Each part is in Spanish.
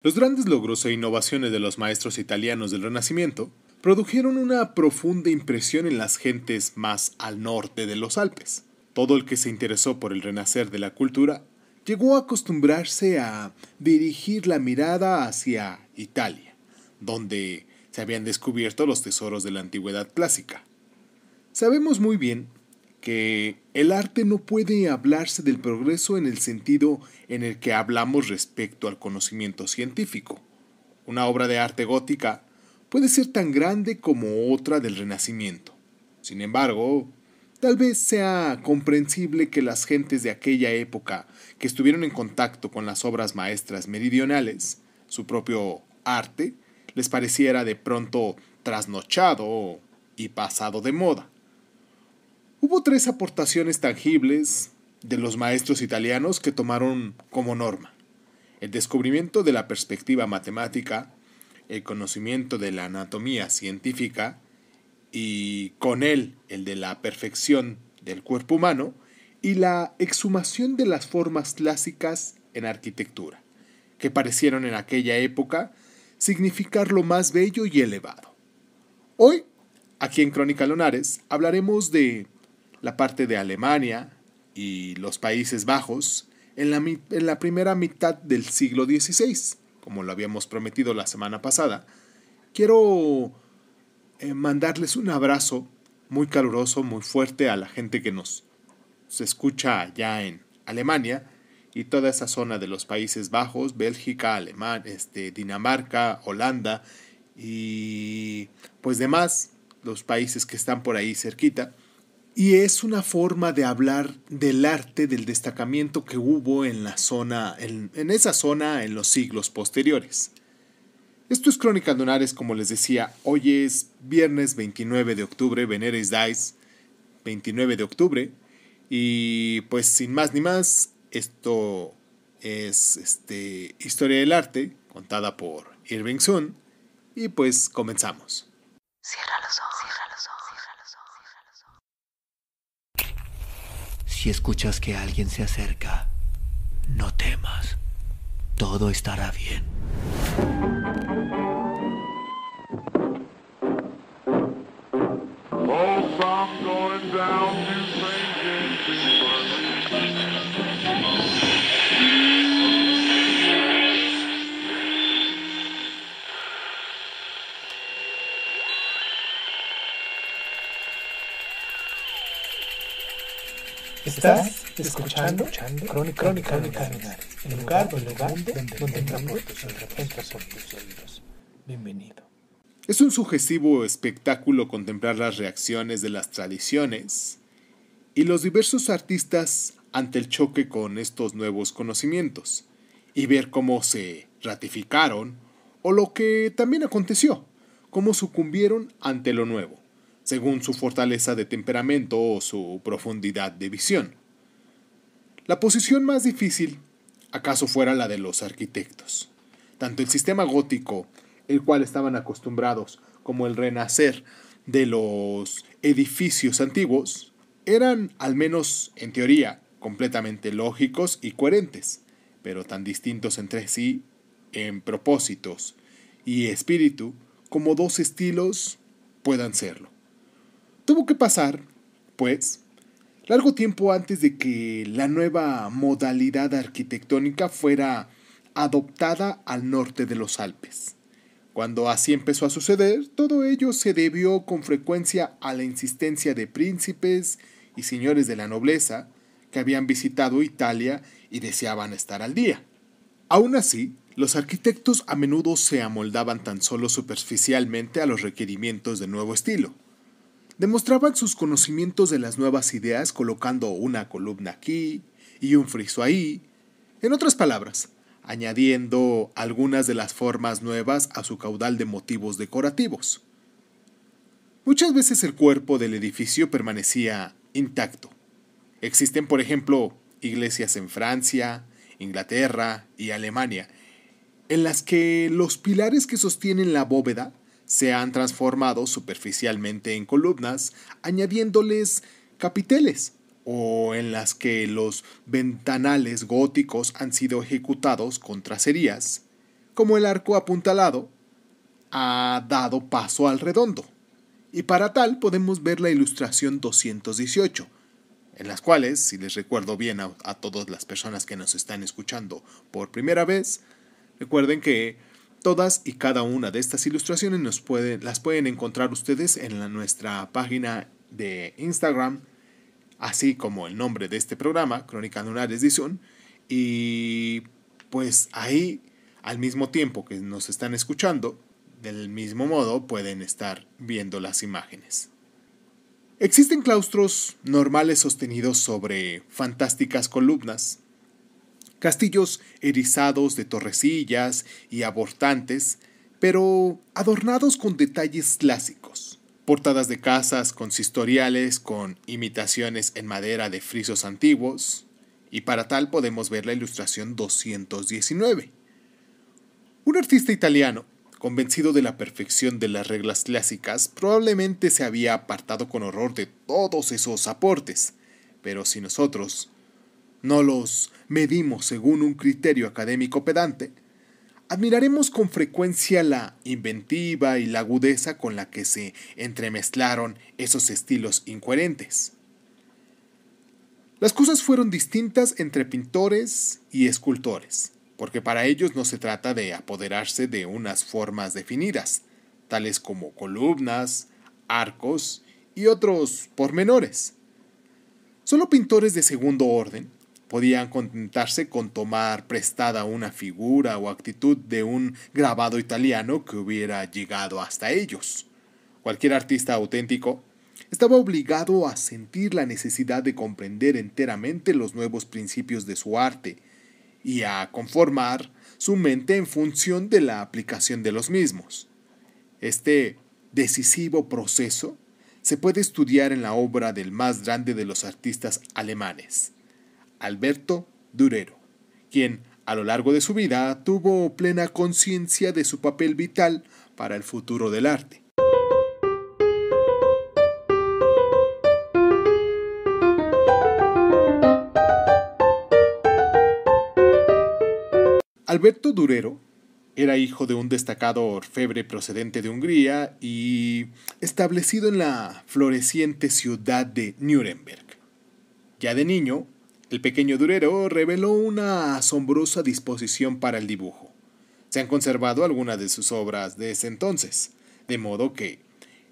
Los grandes logros e innovaciones de los maestros italianos del Renacimiento produjeron una profunda impresión en las gentes más al norte de los Alpes. Todo el que se interesó por el renacer de la cultura llegó a acostumbrarse a dirigir la mirada hacia Italia, donde se habían descubierto los tesoros de la antigüedad clásica. Sabemos muy bien que el arte no puede hablarse del progreso en el sentido en el que hablamos respecto al conocimiento científico. Una obra de arte gótica puede ser tan grande como otra del Renacimiento. Sin embargo, tal vez sea comprensible que las gentes de aquella época que estuvieron en contacto con las obras maestras meridionales, su propio arte, les pareciera de pronto trasnochado y pasado de moda. Hubo tres aportaciones tangibles de los maestros italianos que tomaron como norma: el descubrimiento de la perspectiva matemática, el conocimiento de la anatomía científica y con él el de la perfección del cuerpo humano y la exhumación de las formas clásicas en arquitectura, que parecieron en aquella época significar lo más bello y elevado. Hoy, aquí en Crónica Lunares, hablaremos de la parte de Alemania y los Países Bajos en la primera mitad del siglo XVI, como lo habíamos prometido la semana pasada. Quiero mandarles un abrazo muy caluroso, muy fuerte a la gente que nos escucha allá en Alemania y toda esa zona de los Países Bajos, Bélgica, Dinamarca, Holanda y pues demás, los países que están por ahí cerquita. Y es una forma de hablar del arte, del destacamiento que hubo en esa zona en los siglos posteriores. Esto es Crónicas Lunares, como les decía. Hoy es viernes 29 de octubre, Veneris Dies, 29 de octubre. Y pues sin más ni más, esto es Historia del Arte, contada por Irving Sun. Y pues comenzamos. Cierra los ojos, cierra los ojos, cierra los ojos, cierra los ojos. Si escuchas que alguien se acerca, no temas. Todo estará bien. Oh, I'm going down to St. James Estás escuchando Crónica Lunares, el lugar donde entra por tus oídos. Bienvenido. Es un sugestivo espectáculo contemplar las reacciones de las tradiciones y los diversos artistas ante el choque con estos nuevos conocimientos y ver cómo se ratificaron o lo que también aconteció, cómo sucumbieron ante lo nuevo, según su fortaleza de temperamento o su profundidad de visión. La posición más difícil acaso fuera la de los arquitectos. Tanto el sistema gótico, el cual estaban acostumbrados, como el renacer de los edificios antiguos, eran, al menos en teoría, completamente lógicos y coherentes, pero tan distintos entre sí en propósitos y espíritu como dos estilos puedan serlo. Tuvo que pasar, pues, largo tiempo antes de que la nueva modalidad arquitectónica fuera adoptada al norte de los Alpes. Cuando así empezó a suceder, todo ello se debió con frecuencia a la insistencia de príncipes y señores de la nobleza que habían visitado Italia y deseaban estar al día. Aún así, los arquitectos a menudo se amoldaban tan solo superficialmente a los requerimientos del nuevo estilo. Demostraban sus conocimientos de las nuevas ideas colocando una columna aquí y un friso ahí. En otras palabras, añadiendo algunas de las formas nuevas a su caudal de motivos decorativos. Muchas veces el cuerpo del edificio permanecía intacto. Existen, por ejemplo, iglesias en Francia, Inglaterra y Alemania, en las que los pilares que sostienen la bóveda se han transformado superficialmente en columnas, añadiéndoles capiteles, o en las que los ventanales góticos han sido ejecutados con tracerías, como el arco apuntalado ha dado paso al redondo. Y para tal podemos ver la ilustración 218, en las cuales, si les recuerdo bien a todas las personas que nos están escuchando por primera vez, recuerden que todas y cada una de estas ilustraciones las pueden encontrar ustedes en nuestra página de Instagram, así como el nombre de este programa, Crónicas Lunares de Zoom, y pues ahí, al mismo tiempo que nos están escuchando, del mismo modo pueden estar viendo las imágenes. Existen claustros normales sostenidos sobre fantásticas columnas, castillos erizados de torrecillas y abortantes, pero adornados con detalles clásicos, portadas de casas consistoriales con imitaciones en madera de frisos antiguos, y para tal podemos ver la ilustración 219. Un artista italiano, convencido de la perfección de las reglas clásicas, probablemente se había apartado con horror de todos esos aportes, pero si nosotros no los medimos según un criterio académico pedante, admiraremos con frecuencia la inventiva y la agudeza con la que se entremezclaron esos estilos incoherentes. Las cosas fueron distintas entre pintores y escultores, porque para ellos no se trata de apoderarse de unas formas definidas, tales como columnas, arcos y otros pormenores. Solo pintores de segundo orden podían contentarse con tomar prestada una figura o actitud de un grabado italiano que hubiera llegado hasta ellos. Cualquier artista auténtico estaba obligado a sentir la necesidad de comprender enteramente los nuevos principios de su arte y a conformar su mente en función de la aplicación de los mismos. Este decisivo proceso se puede estudiar en la obra del más grande de los artistas alemanes, Alberto Durero, quien a lo largo de su vida tuvo plena conciencia de su papel vital para el futuro del arte. Alberto Durero era hijo de un destacado orfebre procedente de Hungría y establecido en la floreciente ciudad de Nuremberg. Ya de niño, el pequeño Durero reveló una asombrosa disposición para el dibujo. Se han conservado algunas de sus obras de ese entonces, de modo que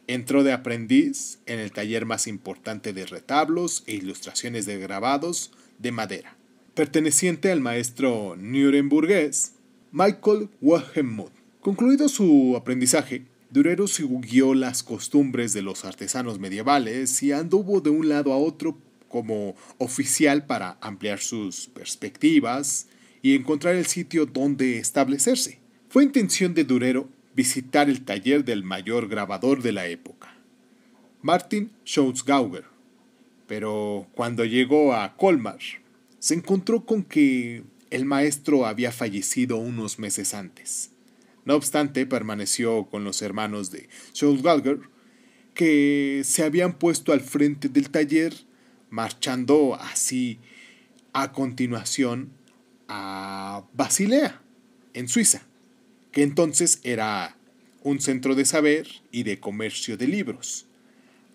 entró de aprendiz en el taller más importante de retablos e ilustraciones de grabados de madera, perteneciente al maestro nuremburgués Michael Wilhelmuth. Concluido su aprendizaje, Durero siguió las costumbres de los artesanos medievales y anduvo de un lado a otro como oficial para ampliar sus perspectivas y encontrar el sitio donde establecerse. Fue intención de Durero visitar el taller del mayor grabador de la época, Martin Schongauer, pero cuando llegó a Colmar, se encontró con que el maestro había fallecido unos meses antes. No obstante, permaneció con los hermanos de Schongauer, que se habían puesto al frente del taller, marchando así a continuación a Basilea, en Suiza, que entonces era un centro de saber y de comercio de libros.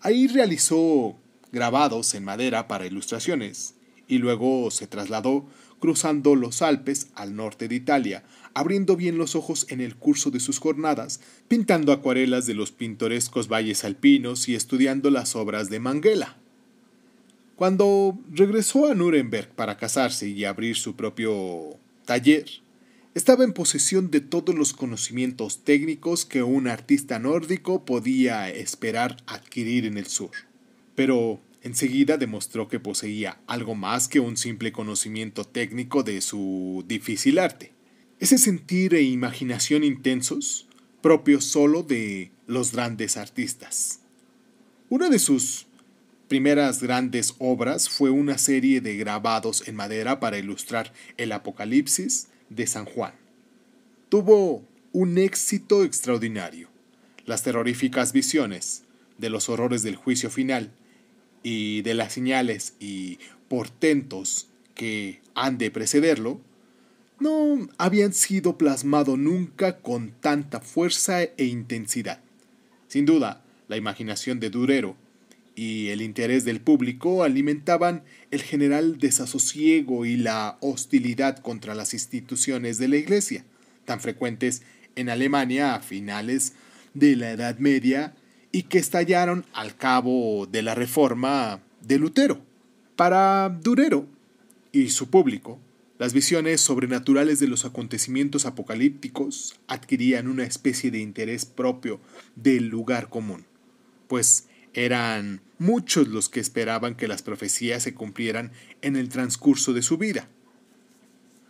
Ahí realizó grabados en madera para ilustraciones y luego se trasladó cruzando los Alpes al norte de Italia, abriendo bien los ojos en el curso de sus jornadas, pintando acuarelas de los pintorescos valles alpinos y estudiando las obras de Manguela. Cuando regresó a Nuremberg para casarse y abrir su propio taller, estaba en posesión de todos los conocimientos técnicos que un artista nórdico podía esperar adquirir en el sur. Pero enseguida demostró que poseía algo más que un simple conocimiento técnico de su difícil arte. Ese sentir e imaginación intensos, propios solo de los grandes artistas. Una de sus primeras grandes obras fue una serie de grabados en madera para ilustrar el Apocalipsis de San Juan. Tuvo un éxito extraordinario. Las terroríficas visiones de los horrores del juicio final y de las señales y portentos que han de precederlo, no habían sido plasmado nunca con tanta fuerza e intensidad. Sin duda, la imaginación de Durero y el interés del público alimentaban el general desasosiego y la hostilidad contra las instituciones de la Iglesia, tan frecuentes en Alemania a finales de la Edad Media y que estallaron al cabo de la Reforma de Lutero. Para Durero y su público, las visiones sobrenaturales de los acontecimientos apocalípticos adquirían una especie de interés propio del lugar común, pues eran muchos los que esperaban que las profecías se cumplieran en el transcurso de su vida.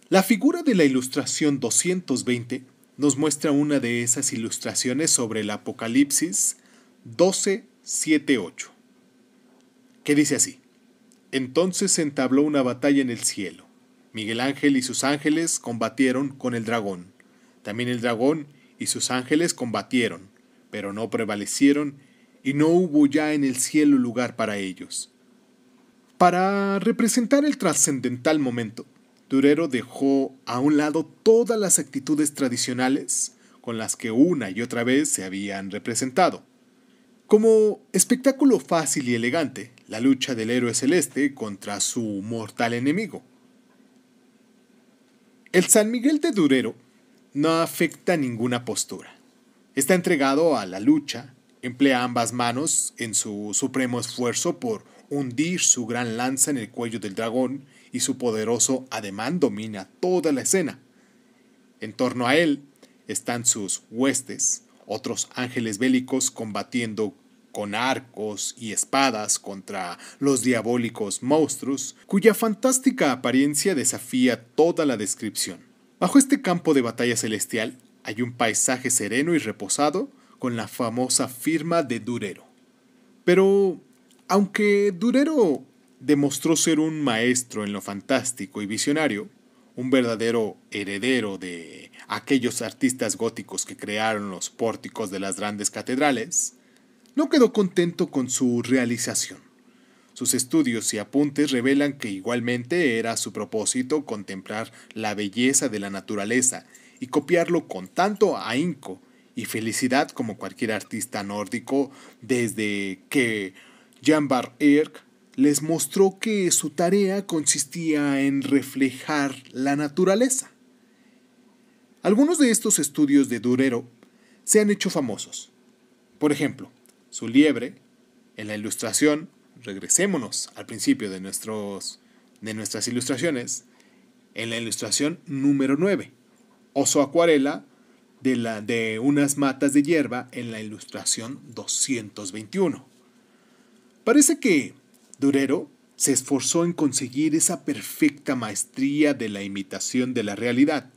La figura de la ilustración 220 nos muestra una de esas ilustraciones sobre el Apocalipsis 12:7-8, que dice así: Entonces se entabló una batalla en el cielo. Miguel Ángel y sus ángeles combatieron con el dragón. También el dragón y sus ángeles combatieron, pero no prevalecieron y no hubo ya en el cielo lugar para ellos. Para representar el trascendental momento, Durero dejó a un lado todas las actitudes tradicionales con las que una y otra vez se habían representado. Como espectáculo fácil y elegante, la lucha del héroe celeste contra su mortal enemigo. El San Miguel de Durero no afecta ninguna postura. Está entregado a la lucha, emplea ambas manos en su supremo esfuerzo por hundir su gran lanza en el cuello del dragón y su poderoso ademán domina toda la escena. En torno a él están sus huestes, otros ángeles bélicos combatiendo con arcos y espadas contra los diabólicos monstruos, cuya fantástica apariencia desafía toda la descripción. Bajo este campo de batalla celestial hay un paisaje sereno y reposado con la famosa firma de Durero. Pero, aunque Durero demostró ser un maestro en lo fantástico y visionario, un verdadero heredero de aquellos artistas góticos que crearon los pórticos de las grandes catedrales, no quedó contento con su realización. Sus estudios y apuntes revelan que igualmente era su propósito contemplar la belleza de la naturaleza y copiarlo con tanto ahínco y felicidad como cualquier artista nórdico, desde que Jan van Eyck les mostró que su tarea consistía en reflejar la naturaleza. Algunos de estos estudios de Durero se han hecho famosos. Por ejemplo, su liebre, en la ilustración, regresémonos al principio de nuestras ilustraciones, en la ilustración número 9, oso acuarela de unas matas de hierba en la ilustración 221. Parece que Durero se esforzó en conseguir esa perfecta maestría de la imitación de la realidad,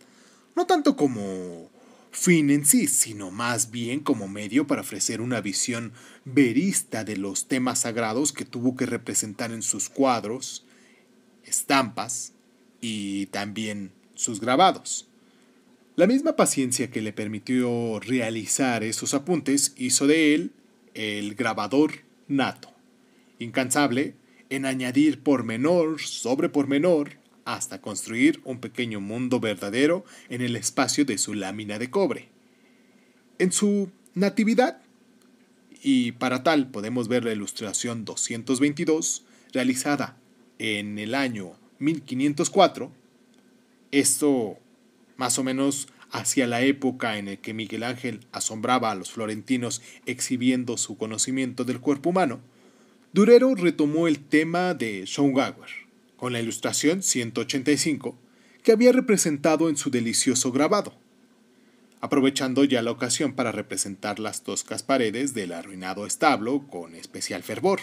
no tanto como fin en sí, sino más bien como medio para ofrecer una visión verista de los temas sagrados que tuvo que representar en sus cuadros, estampas y también sus grabados. La misma paciencia que le permitió realizar esos apuntes hizo de él el grabador nato, incansable en añadir pormenor sobre pormenor hasta construir un pequeño mundo verdadero en el espacio de su lámina de cobre. En su Natividad, y para tal podemos ver la ilustración 222, realizada en el año 1504, esto más o menos hacia la época en la que Miguel Ángel asombraba a los florentinos exhibiendo su conocimiento del cuerpo humano, Durero retomó el tema de Schongauer, con la ilustración 185, que había representado en su delicioso grabado, aprovechando ya la ocasión para representar las toscas paredes del arruinado establo con especial fervor.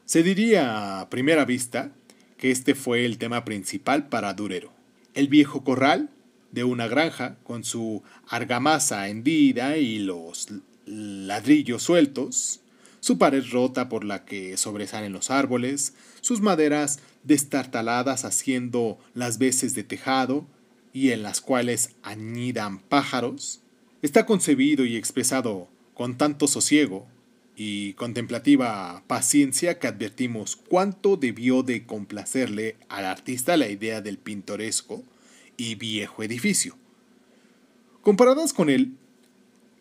Se diría a primera vista que este fue el tema principal para Durero. El viejo corral de una granja con su argamasa hendida y los ladrillos sueltos, su pared rota por la que sobresalen los árboles, sus maderas destartaladas haciendo las veces de tejado y en las cuales anidan pájaros, está concebido y expresado con tanto sosiego y contemplativa paciencia que advertimos cuánto debió de complacerle al artista la idea del pintoresco y viejo edificio. Comparadas con él,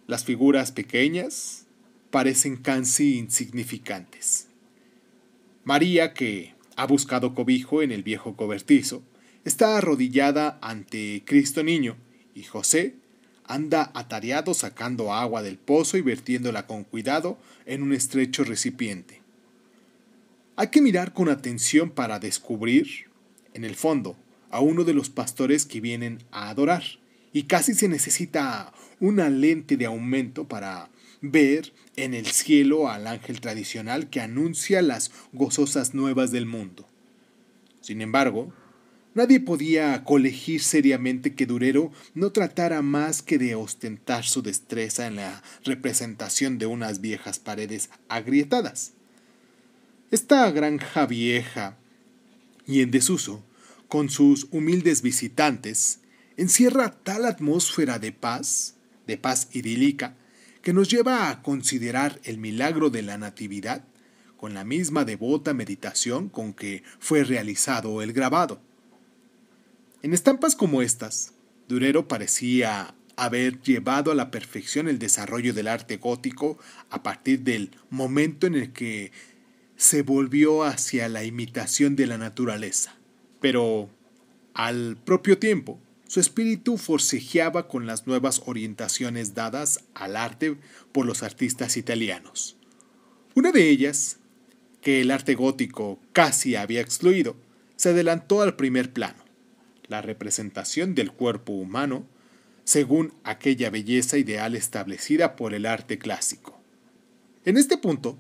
las figuras pequeñas parecen casi insignificantes. María, que ha buscado cobijo en el viejo cobertizo, está arrodillada ante Cristo Niño, y José anda atareado sacando agua del pozo y vertiéndola con cuidado en un estrecho recipiente. Hay que mirar con atención para descubrir, en el fondo, a uno de los pastores que vienen a adorar, y casi se necesita una lente de aumento para ver en el cielo al ángel tradicional que anuncia las gozosas nuevas del mundo. Sin embargo, nadie podía colegir seriamente que Durero no tratara más que de ostentar su destreza en la representación de unas viejas paredes agrietadas. Esta granja vieja y en desuso, con sus humildes visitantes, encierra tal atmósfera de paz idílica, que nos lleva a considerar el milagro de la Natividad con la misma devota meditación con que fue realizado el grabado. En estampas como estas, Durero parecía haber llevado a la perfección el desarrollo del arte gótico a partir del momento en el que se volvió hacia la imitación de la naturaleza. Pero, al propio tiempo, su espíritu forcejeaba con las nuevas orientaciones dadas al arte por los artistas italianos. Una de ellas, que el arte gótico casi había excluido, se adelantó al primer plano: la representación del cuerpo humano según aquella belleza ideal establecida por el arte clásico. En este punto,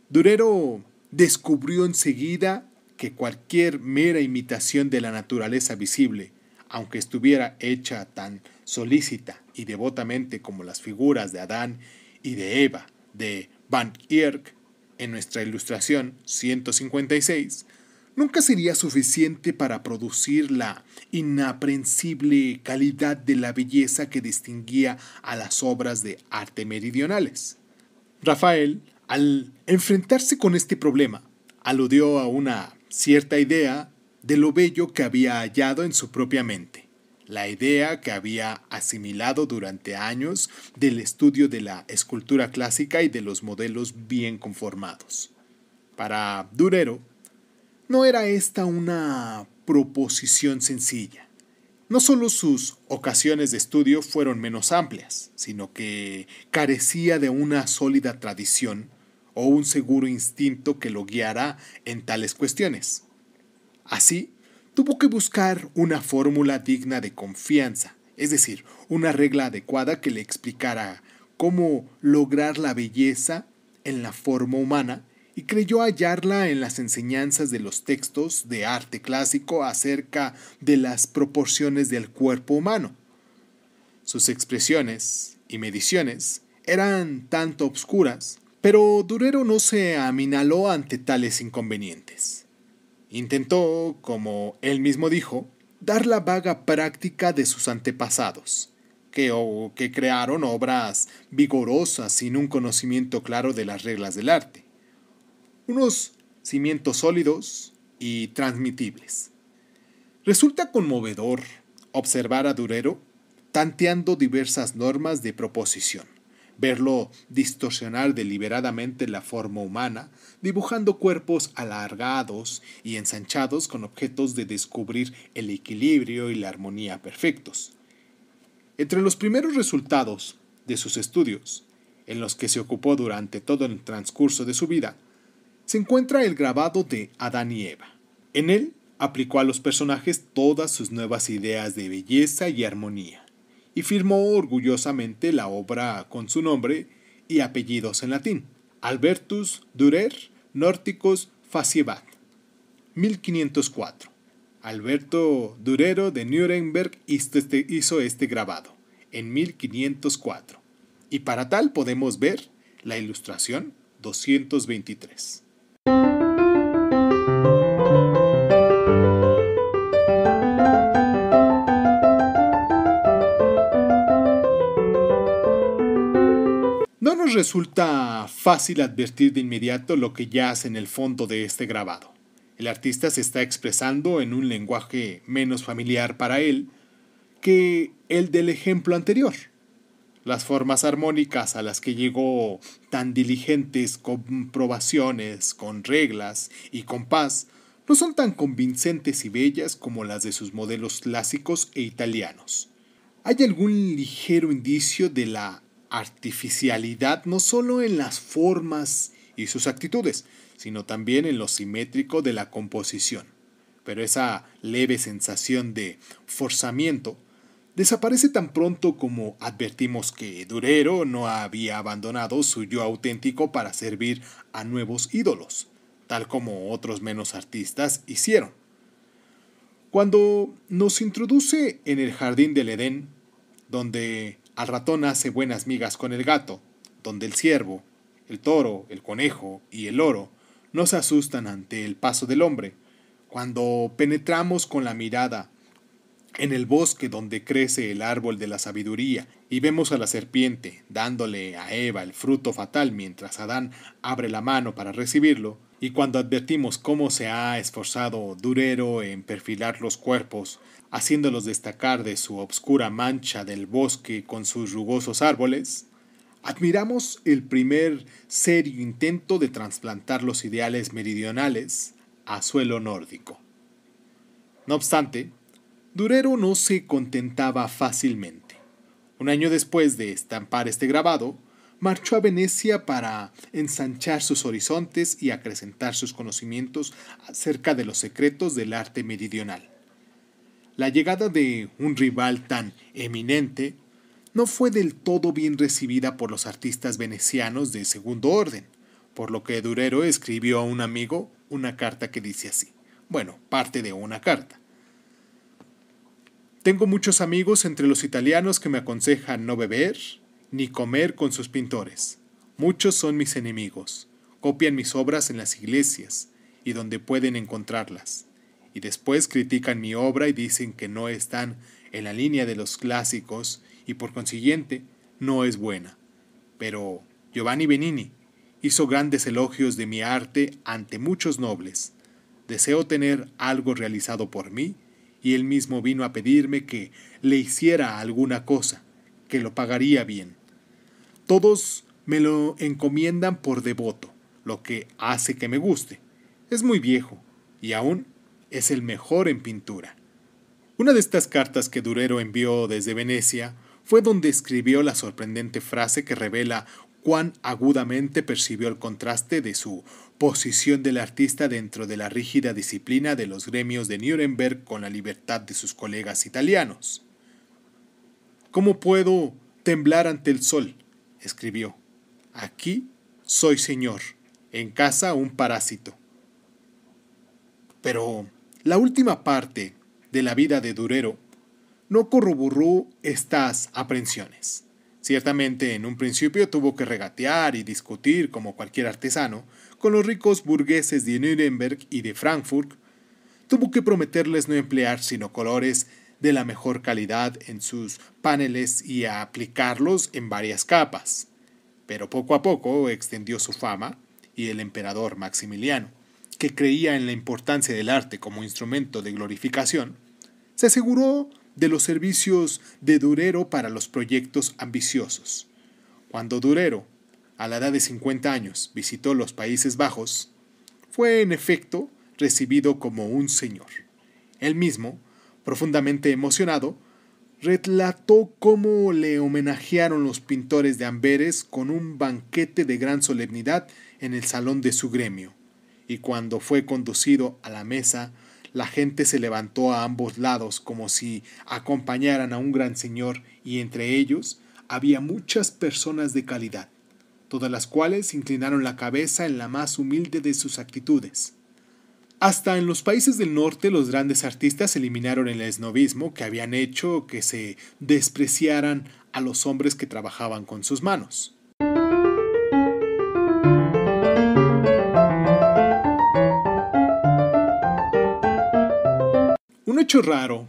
Durero descubrió enseguida que cualquier mera imitación de la naturaleza visible, aunque estuviera hecha tan solícita y devotamente como las figuras de Adán y de Eva de Van Eyck en nuestra ilustración 156, nunca sería suficiente para producir la inaprensible calidad de la belleza que distinguía a las obras de arte meridionales. Rafael, al enfrentarse con este problema, aludió a una cierta idea de lo bello que había hallado en su propia mente, la idea que había asimilado durante años del estudio de la escultura clásica y de los modelos bien conformados. Para Durero, no era esta una proposición sencilla. No solo sus ocasiones de estudio fueron menos amplias, sino que carecía de una sólida tradición o un seguro instinto que lo guiara en tales cuestiones. Así, tuvo que buscar una fórmula digna de confianza, es decir, una regla adecuada que le explicara cómo lograr la belleza en la forma humana, y creyó hallarla en las enseñanzas de los textos de arte clásico acerca de las proporciones del cuerpo humano. Sus expresiones y mediciones eran tanto obscuras, pero Durero no se aminaló ante tales inconvenientes. Intentó, como él mismo dijo, dar la vaga práctica de sus antepasados, que crearon obras vigorosas sin un conocimiento claro de las reglas del arte. Unos cimientos sólidos y transmitibles. Resulta conmovedor observar a Durero tanteando diversas normas de proposición, verlo distorsionar deliberadamente la forma humana, dibujando cuerpos alargados y ensanchados con objetos de descubrir el equilibrio y la armonía perfectos. Entre los primeros resultados de sus estudios, en los que se ocupó durante todo el transcurso de su vida, se encuentra el grabado de Adán y Eva. En él aplicó a los personajes todas sus nuevas ideas de belleza y armonía, y firmó orgullosamente la obra con su nombre y apellidos en latín: Albertus Durer Norticus Faciebat, 1504. Alberto Durero de Nuremberg hizo este grabado en 1504, y para tal podemos ver la ilustración 223. No nos resulta fácil advertir de inmediato lo que yace en el fondo de este grabado. El artista se está expresando en un lenguaje menos familiar para él, que el del ejemplo anterior. Las formas armónicas a las que llegó tan diligentes comprobaciones, con reglas y compás, no son tan convincentes y bellas como las de sus modelos clásicos e italianos. Hay algún ligero indicio de la artificialidad no solo en las formas y sus actitudes, sino también en lo simétrico de la composición. Pero esa leve sensación de forzamiento desaparece tan pronto como advertimos que Durero no había abandonado su yo auténtico para servir a nuevos ídolos, tal como otros menos artistas hicieron. Cuando nos introduce en el jardín del Edén, donde al ratón hace buenas migas con el gato, donde el ciervo, el toro, el conejo y el loro no se asustan ante el paso del hombre, cuando penetramos con la mirada en el bosque donde crece el árbol de la sabiduría y vemos a la serpiente dándole a Eva el fruto fatal mientras Adán abre la mano para recibirlo, y cuando advertimos cómo se ha esforzado Durero en perfilar los cuerpos, haciéndolos destacar de su obscura mancha del bosque con sus rugosos árboles, admiramos el primer serio intento de trasplantar los ideales meridionales a suelo nórdico. No obstante, Durero no se contentaba fácilmente. Un año después de estampar este grabado, marchó a Venecia para ensanchar sus horizontes y acrecentar sus conocimientos acerca de los secretos del arte meridional. La llegada de un rival tan eminente no fue del todo bien recibida por los artistas venecianos de segundo orden, por lo que Durero escribió a un amigo una carta que dice así. Bueno, parte de una carta. Tengo muchos amigos entre los italianos que me aconsejan no beber ni comer con sus pintores. Muchos son mis enemigos. Copian mis obras en las iglesias y donde pueden encontrarlas. Y después critican mi obra y dicen que no están en la línea de los clásicos y por consiguiente no es buena. Pero Giovanni Benini hizo grandes elogios de mi arte ante muchos nobles. Deseo tener algo realizado por mí y él mismo vino a pedirme que le hiciera alguna cosa, que lo pagaría bien. Todos me lo encomiendan por devoto, lo que hace que me guste. Es muy viejo y aún es el mejor en pintura. Una de estas cartas que Durero envió desde Venecia fue donde escribió la sorprendente frase que revela cuán agudamente percibió el contraste de su posición del artista dentro de la rígida disciplina de los gremios de Nuremberg con la libertad de sus colegas italianos. ¿Cómo puedo temblar ante el sol?, escribió. Aquí soy señor, en casa un parásito. Pero la última parte de la vida de Durero no corroboró estas aprensiones. Ciertamente, en un principio tuvo que regatear y discutir, como cualquier artesano, con los ricos burgueses de Nuremberg y de Frankfurt. Tuvo que prometerles no emplear sino colores de la mejor calidad en sus paneles y a aplicarlos en varias capas. Pero poco a poco extendió su fama y el emperador Maximiliano, que creía en la importancia del arte como instrumento de glorificación, se aseguró de los servicios de Durero para los proyectos ambiciosos. Cuando Durero, a la edad de 50 años, visitó los Países Bajos, fue en efecto recibido como un señor. Él mismo, profundamente emocionado, relató cómo le homenajearon los pintores de Amberes con un banquete de gran solemnidad en el salón de su gremio, y cuando fue conducido a la mesa, la gente se levantó a ambos lados como si acompañaran a un gran señor, y entre ellos había muchas personas de calidad, todas las cuales inclinaron la cabeza en la más humilde de sus actitudes. Hasta en los países del norte los grandes artistas eliminaron el esnovismo que habían hecho que se despreciaran a los hombres que trabajaban con sus manos. Un hecho raro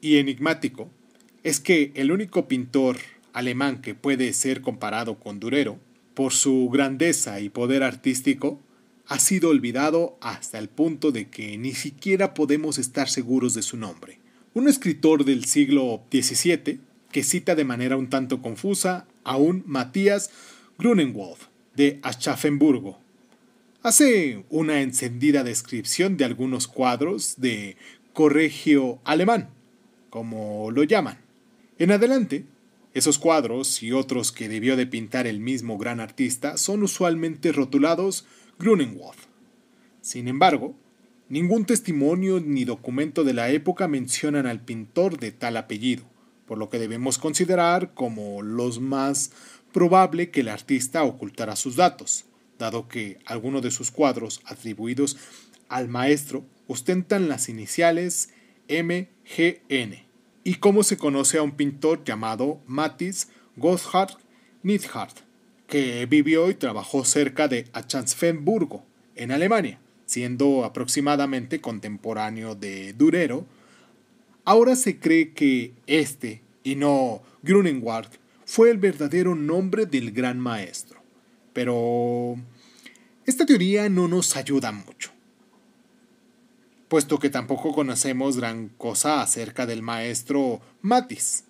y enigmático es que el único pintor alemán que puede ser comparado con Durero, por su grandeza y poder artístico, ha sido olvidado hasta el punto de que ni siquiera podemos estar seguros de su nombre, un escritor del siglo XVII que cita de manera un tanto confusa a un Matthias Grunewald de Aschaffenburgo. Hace una encendida descripción de algunos cuadros de Corregio alemán, como lo llaman. En adelante, esos cuadros y otros que debió de pintar el mismo gran artista son usualmente rotulados Grunewald. Sin embargo, ningún testimonio ni documento de la época mencionan al pintor de tal apellido, por lo que debemos considerar como los más probable que el artista ocultara sus datos, dado que algunos de sus cuadros atribuidos al maestro ostentan las iniciales MGN, y cómo se conoce a un pintor llamado Matthias Gotthard Neidhardt, que vivió y trabajó cerca de Aschaffenburgo, en Alemania, siendo aproximadamente contemporáneo de Durero. Ahora se cree que este, y no Grunewald, fue el verdadero nombre del gran maestro. Pero esta teoría no nos ayuda mucho, puesto que tampoco conocemos gran cosa acerca del maestro Mathis.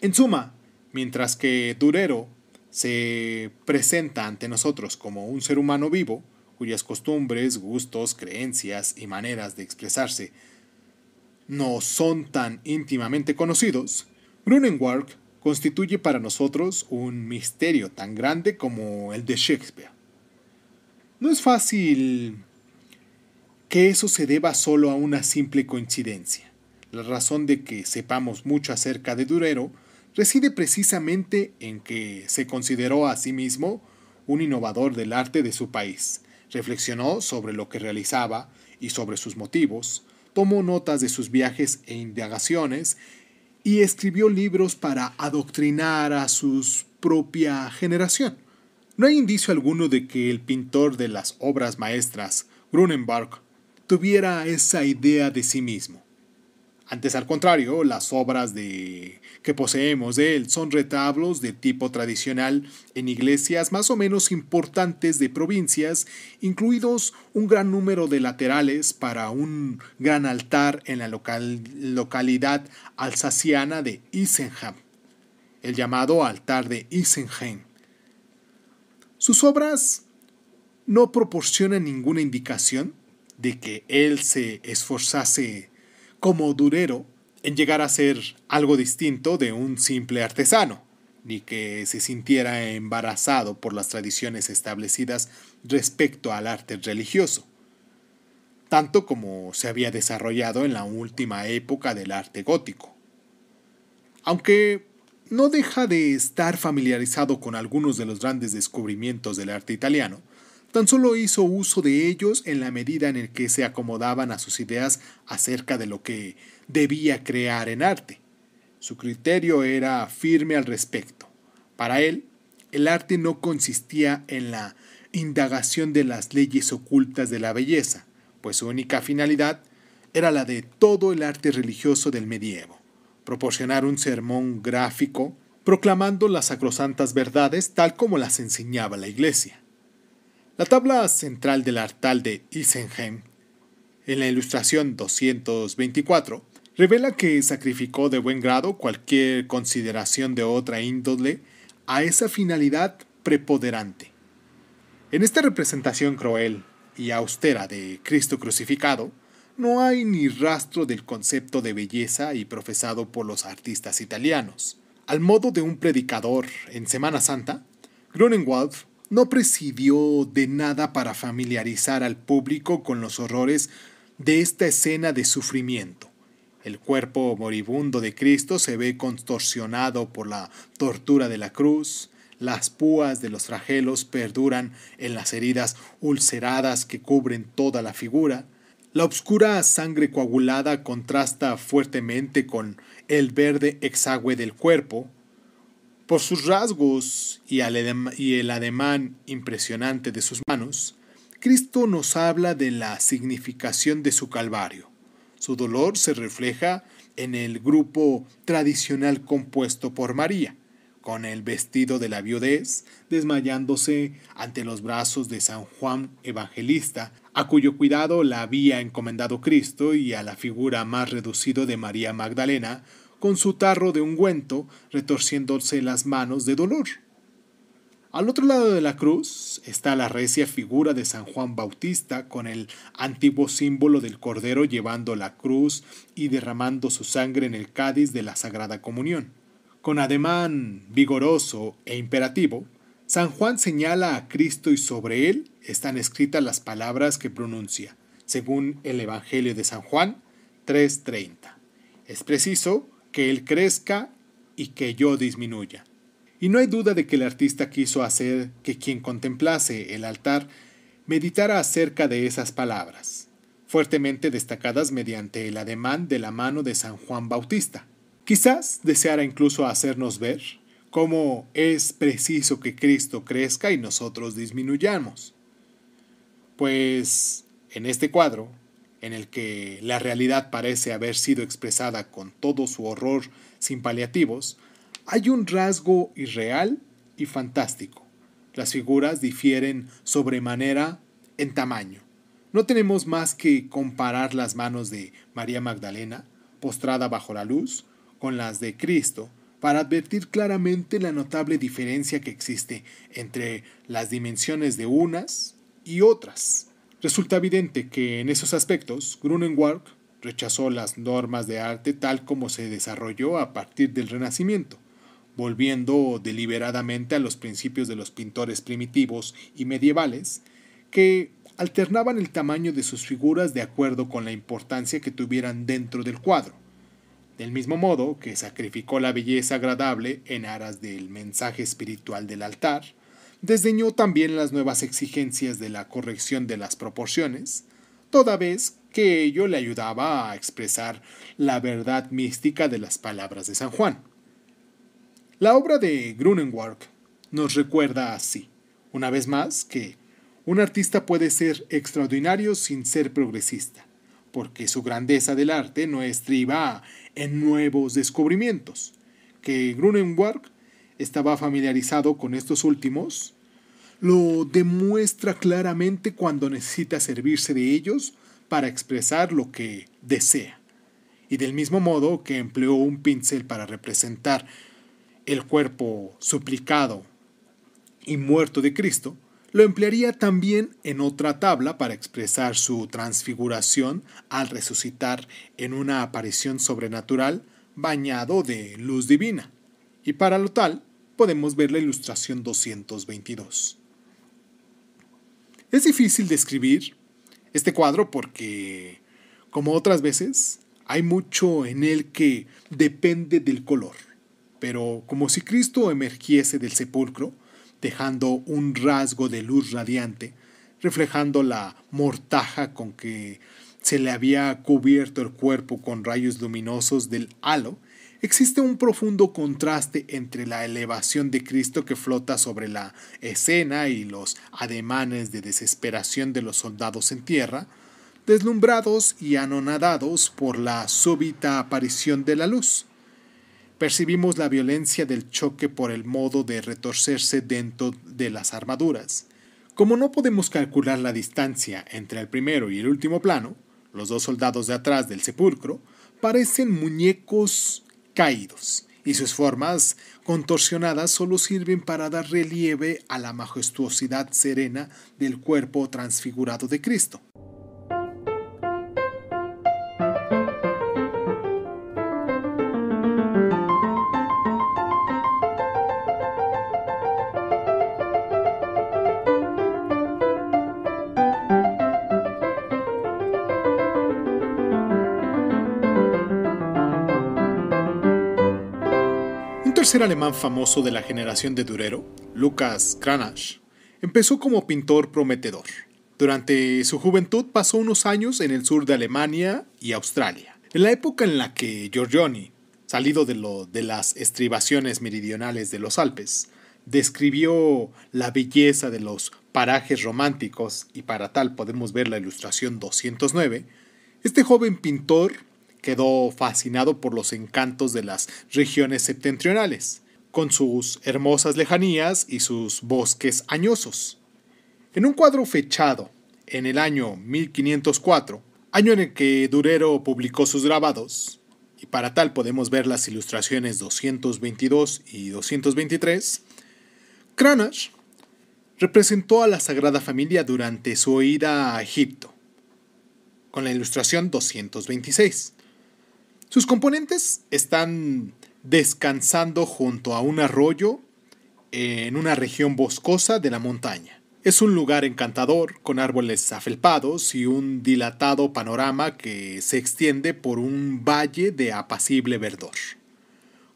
En suma, mientras que Durero se presenta ante nosotros como un ser humano vivo, cuyas costumbres, gustos, creencias y maneras de expresarse no son tan íntimamente conocidos, Grunewald constituye para nosotros un misterio tan grande como el de Shakespeare. No es fácil que eso se deba solo a una simple coincidencia. La razón de que sepamos mucho acerca de Durero reside precisamente en que se consideró a sí mismo un innovador del arte de su país. Reflexionó sobre lo que realizaba y sobre sus motivos, tomó notas de sus viajes e indagaciones y escribió libros para adoctrinar a su propia generación. No hay indicio alguno de que el pintor de las obras maestras, Grunewald, tuviera esa idea de sí mismo. Antes, al contrario, las obras que poseemos de él son retablos de tipo tradicional en iglesias más o menos importantes de provincias, incluidos un gran número de laterales para un gran altar en la localidad alsaciana de Isenheim, el llamado altar de Isenheim. Sus obras no proporcionan ninguna indicación de que él se esforzase como Durero en llegar a ser algo distinto de un simple artesano, ni que se sintiera embarazado por las tradiciones establecidas respecto al arte religioso, tanto como se había desarrollado en la última época del arte gótico. Aunque no deja de estar familiarizado con algunos de los grandes descubrimientos del arte italiano, tan solo hizo uso de ellos en la medida en que se acomodaban a sus ideas acerca de lo que debía crear en arte. Su criterio era firme al respecto. Para él, el arte no consistía en la indagación de las leyes ocultas de la belleza, pues su única finalidad era la de todo el arte religioso del medievo: proporcionar un sermón gráfico proclamando las sacrosantas verdades tal como las enseñaba la Iglesia. La tabla central del altar de Isenheim, en la ilustración 224, revela que sacrificó de buen grado cualquier consideración de otra índole a esa finalidad preponderante. En esta representación cruel y austera de Cristo crucificado, no hay ni rastro del concepto de belleza y profesado por los artistas italianos. Al modo de un predicador en Semana Santa, Grunewald no prescindió de nada para familiarizar al público con los horrores de esta escena de sufrimiento. El cuerpo moribundo de Cristo se ve contorsionado por la tortura de la cruz, las púas de los flagelos perduran en las heridas ulceradas que cubren toda la figura, la oscura sangre coagulada contrasta fuertemente con el verde exagüe del cuerpo. Por sus rasgos y el ademán impresionante de sus manos, Cristo nos habla de la significación de su calvario. Su dolor se refleja en el grupo tradicional compuesto por María, con el vestido de la viudez, desmayándose ante los brazos de San Juan Evangelista, a cuyo cuidado la había encomendado Cristo, y a la figura más reducido de María Magdalena, con su tarro de ungüento, retorciéndose las manos de dolor. Al otro lado de la cruz está la recia figura de San Juan Bautista, con el antiguo símbolo del Cordero llevando la cruz y derramando su sangre en el cádiz de la Sagrada Comunión. Con ademán vigoroso e imperativo, San Juan señala a Cristo y sobre él están escritas las palabras que pronuncia, según el Evangelio de San Juan 3:30. Es preciso que él crezca y que yo disminuya. Y no hay duda de que el artista quiso hacer que quien contemplase el altar meditara acerca de esas palabras, fuertemente destacadas mediante el ademán de la mano de San Juan Bautista. Quizás deseara incluso hacernos ver cómo es preciso que Cristo crezca y nosotros disminuyamos. Pues en este cuadro, en el que la realidad parece haber sido expresada con todo su horror sin paliativos, hay un rasgo irreal y fantástico. Las figuras difieren sobremanera en tamaño. No tenemos más que comparar las manos de María Magdalena, postrada bajo la luz, con las de Cristo, para advertir claramente la notable diferencia que existe entre las dimensiones de unas y otras. Resulta evidente que en esos aspectos Grünewald rechazó las normas de arte tal como se desarrolló a partir del Renacimiento, volviendo deliberadamente a los principios de los pintores primitivos y medievales, que alternaban el tamaño de sus figuras de acuerdo con la importancia que tuvieran dentro del cuadro. Del mismo modo que sacrificó la belleza agradable en aras del mensaje espiritual del altar, desdeñó también las nuevas exigencias de la corrección de las proporciones, toda vez que ello le ayudaba a expresar la verdad mística de las palabras de San Juan. La obra de Grünewald nos recuerda así, una vez más, que un artista puede ser extraordinario sin ser progresista, porque su grandeza del arte no estriba en nuevos descubrimientos. Que Grünewald estaba familiarizado con estos últimos lo demuestra claramente cuando necesita servirse de ellos para expresar lo que desea. Y del mismo modo que empleó un pincel para representar el cuerpo suplicado y muerto de Cristo, lo emplearía también en otra tabla para expresar su transfiguración al resucitar en una aparición sobrenatural bañado de luz divina. Y para lo tal, podemos ver la ilustración 222. Es difícil describir este cuadro porque, como otras veces, hay mucho en él que depende del color. Pero como si Cristo emergiese del sepulcro, dejando un rasgo de luz radiante, reflejando la mortaja con que se le había cubierto el cuerpo con rayos luminosos del halo, existe un profundo contraste entre la elevación de Cristo que flota sobre la escena y los ademanes de desesperación de los soldados en tierra, deslumbrados y anonadados por la súbita aparición de la luz. Percibimos la violencia del choque por el modo de retorcerse dentro de las armaduras. Como no podemos calcular la distancia entre el primero y el último plano, los dos soldados de atrás del sepulcro parecen muñecos caídos, y sus formas contorsionadas solo sirven para dar relieve a la majestuosidad serena del cuerpo transfigurado de Cristo. Un tercer alemán famoso de la generación de Durero, Lucas Cranach, empezó como pintor prometedor. Durante su juventud pasó unos años en el sur de Alemania y Australia. En la época en la que Giorgione, salido de las estribaciones meridionales de los Alpes, describió la belleza de los parajes románticos, y para tal podemos ver la ilustración 209, este joven pintor quedó fascinado por los encantos de las regiones septentrionales, con sus hermosas lejanías y sus bosques añosos. En un cuadro fechado en el año 1504, año en el que Durero publicó sus grabados, y para tal podemos ver las ilustraciones 222 y 223, Cranach representó a la Sagrada Familia durante su ida a Egipto, con la ilustración 226. Sus componentes están descansando junto a un arroyo en una región boscosa de la montaña. Es un lugar encantador, con árboles afelpados y un dilatado panorama que se extiende por un valle de apacible verdor.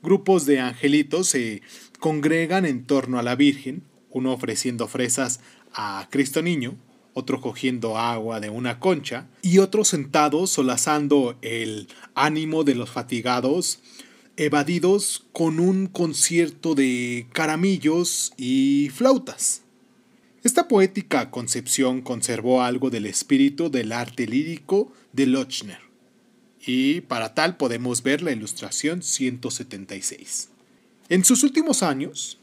Grupos de angelitos se congregan en torno a la Virgen, uno ofreciendo fresas a Cristo Niño, otro cogiendo agua de una concha, y otros sentados solazando el ánimo de los fatigados, evadidos con un concierto de caramillos y flautas. Esta poética concepción conservó algo del espíritu del arte lírico de Lochner, y para tal podemos ver la ilustración 176. En sus últimos años,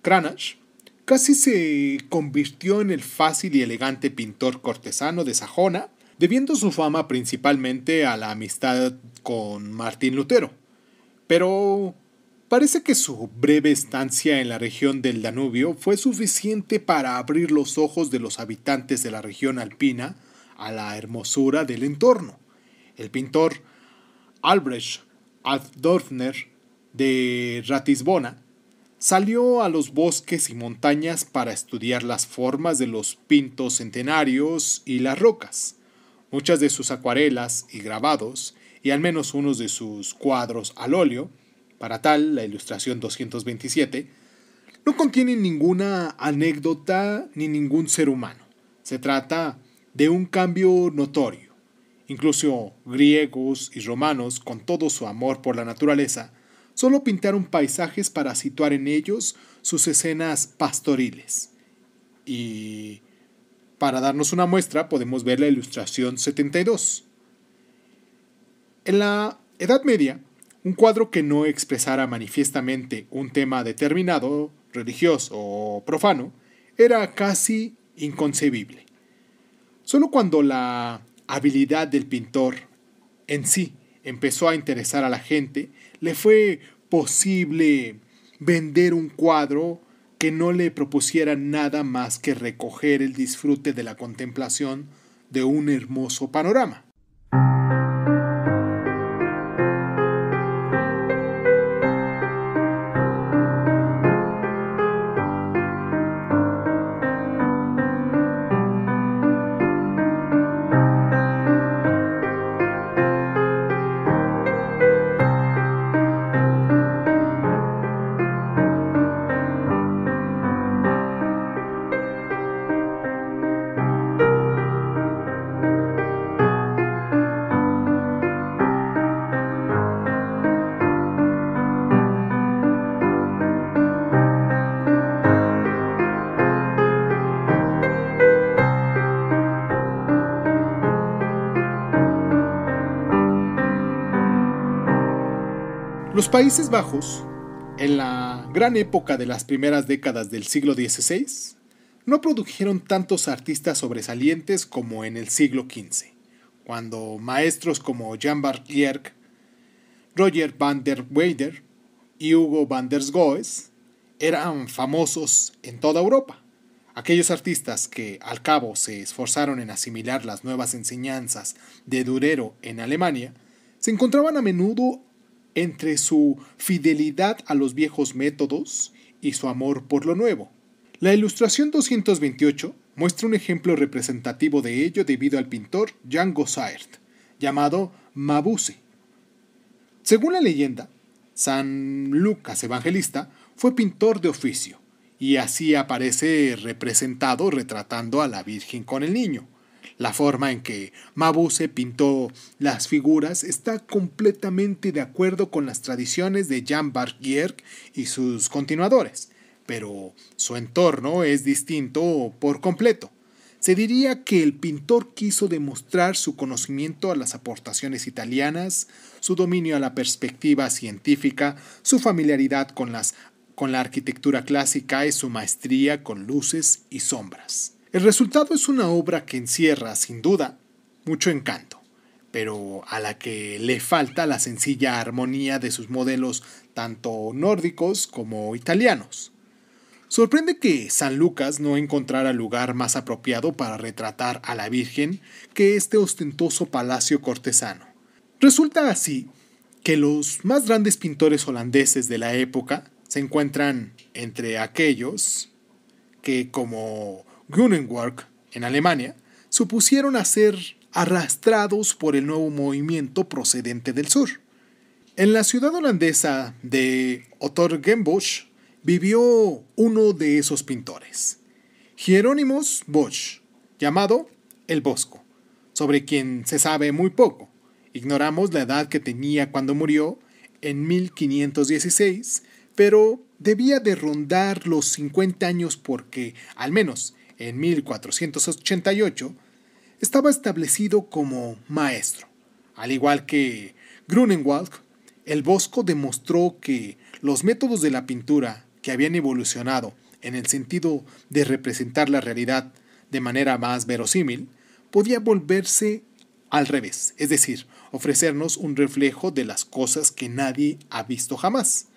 Cranach casi se convirtió en el fácil y elegante pintor cortesano de Sajona, debiendo su fama principalmente a la amistad con Martín Lutero. Pero parece que su breve estancia en la región del Danubio fue suficiente para abrir los ojos de los habitantes de la región alpina a la hermosura del entorno. El pintor Albrecht Altdorfner de Ratisbona salió a los bosques y montañas para estudiar las formas de los pintos centenarios y las rocas. Muchas de sus acuarelas y grabados, y al menos unos de sus cuadros al óleo, para tal, la ilustración 227, no contienen ninguna anécdota ni ningún ser humano. Se trata de un cambio notorio. Incluso griegos y romanos, con todo su amor por la naturaleza, solo pintaron paisajes para situar en ellos sus escenas pastoriles. Y para darnos una muestra podemos ver la ilustración 72. En la Edad Media, un cuadro que no expresara manifiestamente un tema determinado, religioso o profano, era casi inconcebible. Solo cuando la habilidad del pintor en sí empezó a interesar a la gente, le fue posible vender un cuadro que no le propusiera nada más que recoger el disfrute de la contemplación de un hermoso panorama. Los Países Bajos, en la gran época de las primeras décadas del siglo XVI, no produjeron tantos artistas sobresalientes como en el siglo XV, cuando maestros como Jan van Eyck, Roger van der Weyden y Hugo van der Goes eran famosos en toda Europa. Aquellos artistas que al cabo se esforzaron en asimilar las nuevas enseñanzas de Durero en Alemania, se encontraban a menudo entre su fidelidad a los viejos métodos y su amor por lo nuevo. La ilustración 228 muestra un ejemplo representativo de ello debido al pintor Jan Gosaert, llamado Mabuse. Según la leyenda, San Lucas Evangelista fue pintor de oficio, y así aparece representado retratando a la Virgen con el niño. La forma en que Mabuse pintó las figuras está completamente de acuerdo con las tradiciones de Jan van Eyck y sus continuadores, pero su entorno es distinto por completo. Se diría que el pintor quiso demostrar su conocimiento a las aportaciones italianas, su dominio a la perspectiva científica, su familiaridad con la arquitectura clásica y su maestría con luces y sombras. El resultado es una obra que encierra, sin duda, mucho encanto, pero a la que le falta la sencilla armonía de sus modelos tanto nórdicos como italianos. Sorprende que San Lucas no encontrara lugar más apropiado para retratar a la Virgen que este ostentoso palacio cortesano. Resulta así que los más grandes pintores holandeses de la época se encuentran entre aquellos que, como Grunewald en Alemania, supusieron a ser arrastrados por el nuevo movimiento procedente del sur. En la ciudad holandesa de Otteringenbosch vivió uno de esos pintores, Hieronymus Bosch, llamado El Bosco, sobre quien se sabe muy poco. Ignoramos la edad que tenía cuando murió en 1516, pero debía de rondar los 50 años porque, al menos en 1488, estaba establecido como maestro. Al igual que Grunewald, El Bosco demostró que los métodos de la pintura que habían evolucionado en el sentido de representar la realidad de manera más verosímil, podía volverse al revés, es decir, ofrecernos un reflejo de las cosas que nadie ha visto jamás.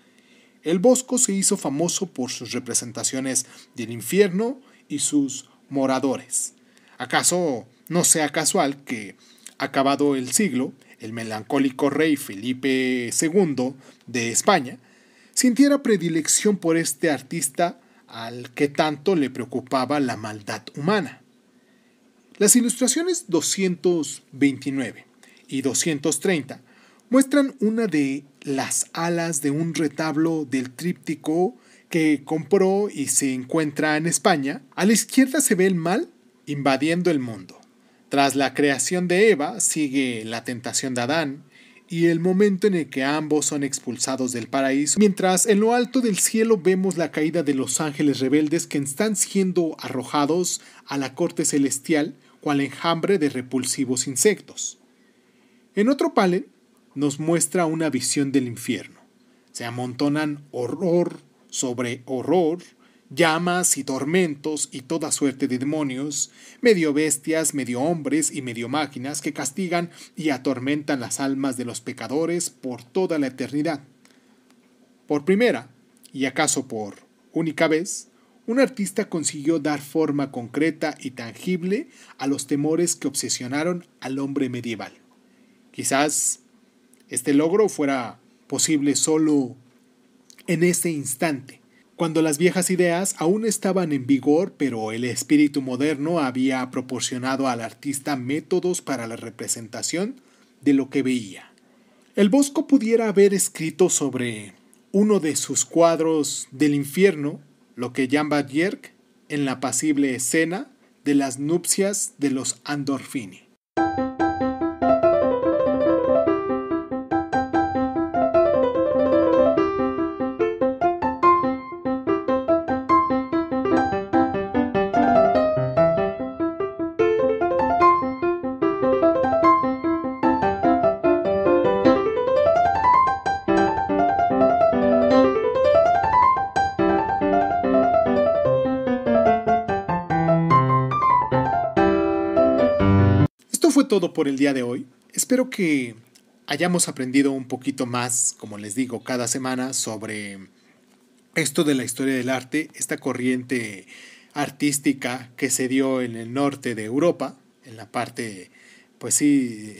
El Bosco se hizo famoso por sus representaciones del infierno y sus moradores. ¿Acaso no sea casual que, acabado el siglo, el melancólico rey Felipe II de España sintiera predilección por este artista al que tanto le preocupaba la maldad humana? Las ilustraciones 229 y 230 muestran una de las alas de un retablo del tríptico que compró y se encuentra en España. A la izquierda se ve el mal invadiendo el mundo. Tras la creación de Eva sigue la tentación de Adán y el momento en el que ambos son expulsados del paraíso, mientras en lo alto del cielo vemos la caída de los ángeles rebeldes que están siendo arrojados a la corte celestial cual enjambre de repulsivos insectos. En otro panel nos muestra una visión del infierno. Se amontonan horror sobre horror, llamas y tormentos y toda suerte de demonios, medio bestias, medio hombres y medio máquinas que castigan y atormentan las almas de los pecadores por toda la eternidad. Por primera, y acaso por única vez, un artista consiguió dar forma concreta y tangible a los temores que obsesionaron al hombre medieval. Quizás este logro fuera posible solo en ese instante, cuando las viejas ideas aún estaban en vigor, pero el espíritu moderno había proporcionado al artista métodos para la representación de lo que veía. El Bosco pudiera haber escrito sobre uno de sus cuadros del infierno lo que Jan Bierk en la apacible escena de las nupcias de los Andorfini. Fue todo por el día de hoy. Espero que hayamos aprendido un poquito más, como les digo, cada semana sobre esto de la historia del arte, esta corriente artística que se dio en el norte de Europa, en la parte, pues sí,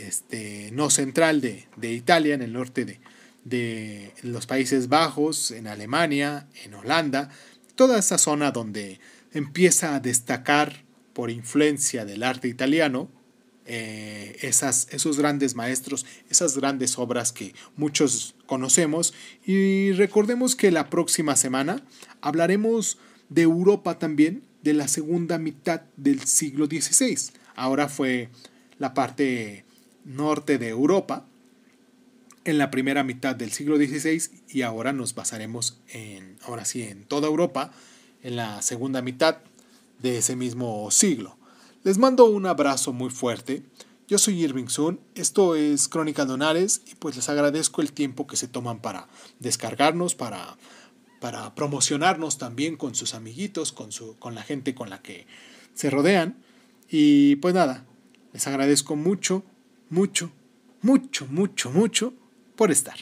no central de Italia, en el norte de los Países Bajos, en Alemania, en Holanda, toda esa zona donde empieza a destacar por influencia del arte italiano esos grandes maestros, esas grandes obras que muchos conocemos. Y recordemos que la próxima semana hablaremos de Europa también, de la segunda mitad del siglo XVI. Ahora fue la parte norte de Europa en la primera mitad del siglo XVI y ahora nos basaremos en toda Europa en la segunda mitad de ese mismo siglo. Les mando un abrazo muy fuerte. Yo soy Irving Sun, esto es Crónica Lunares y pues les agradezco el tiempo que se toman para descargarnos, para promocionarnos también con sus amiguitos, con la gente con la que se rodean. Y pues nada, les agradezco mucho, mucho, mucho, mucho, mucho por estar.